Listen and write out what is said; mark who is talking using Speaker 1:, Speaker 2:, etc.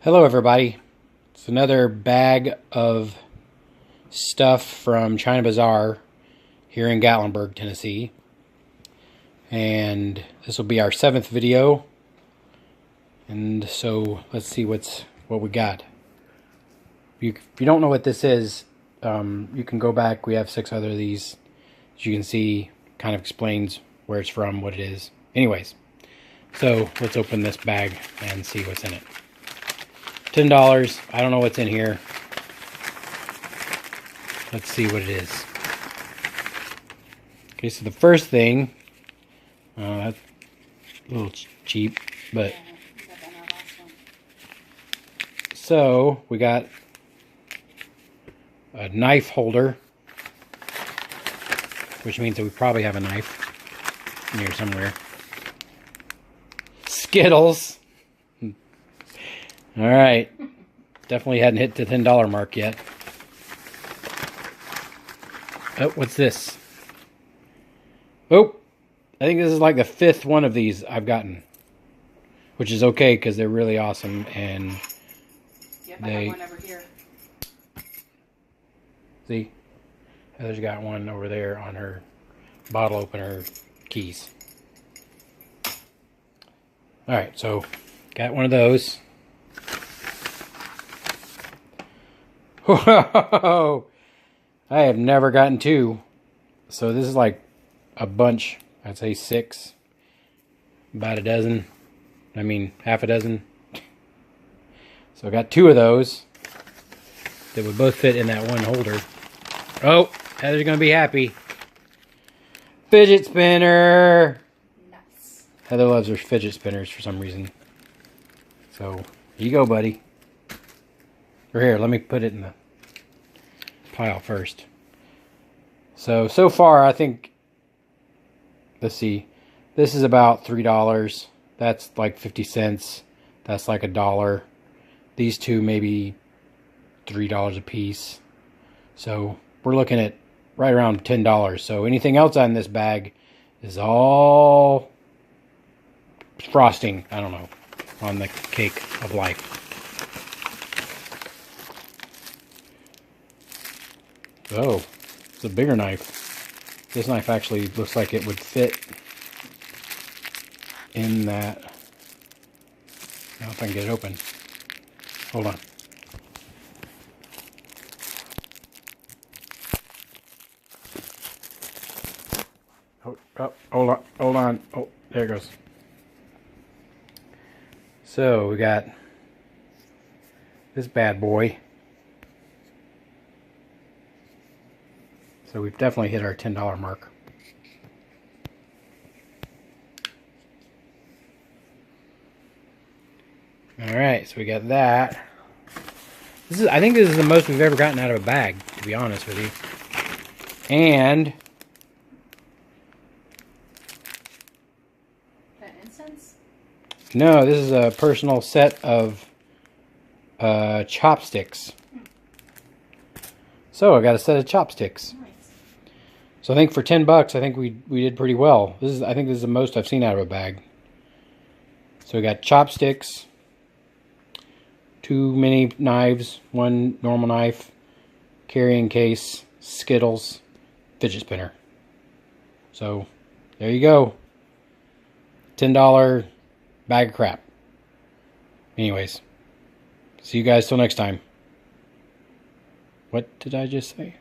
Speaker 1: Hello everybody. It's another bag of stuff from China Bazaar here in Gatlinburg, Tennessee. And this will be our 7th video. And so let's see what we got. If you don't know what this is, you can go back. We have 6 other of these. As you can see, kind of explains where it's from, what it is. Anyways, so let's open this bag and see what's in it. $10. I don't know what's in here. Let's see what it is. Okay, so the first thing, that's a little cheap, but so we got a knife holder, which means that we probably have a knife near somewhere. Skittles. All right, definitely hadn't hit the $10 mark yet. Oh, what's this? Oh, I think this is like the 5th one of these I've gotten, which is okay because they're really awesome. And
Speaker 2: yep, I have one over here.
Speaker 1: See, Heather's got one over there on her bottle opener keys. All right, so got one of those. Whoa! I have never gotten 2. So this is like a bunch. I'd say 6. About a dozen. I mean, half a dozen. So I got 2 of those that would both fit in that one holder. Oh, Heather's gonna be happy. Fidget spinner!
Speaker 2: Nice.
Speaker 1: Heather loves her fidget spinners for some reason. So, here you go, buddy. Or here, let me put it in the pile first. So far, I think, let's see, this is about $3. That's like 50 cents. That's like $1. These two maybe $3 a piece. So we're looking at right around $10. So anything else on this bag is all frosting, I don't know, on the cake of life. Oh, it's a bigger knife. This knife actually looks like it would fit in that. I don't know if I can get it open. Hold on. Oh, hold on. Oh, there it goes. So we got this bad boy. So we've definitely hit our $10 mark. Alright, so we got that. I think this is the most we've ever gotten out of a bag, to be honest with you. And
Speaker 2: That incense?
Speaker 1: no, this is a personal set of chopsticks. So I got a set of chopsticks. So I think for $10, I think we did pretty well. I think this is the most I've seen out of a bag. So we got chopsticks, 2 mini knives, 1 normal knife, carrying case, Skittles, fidget spinner. So there you go. $10 bag of crap. Anyways, see you guys till next time. What did I just say?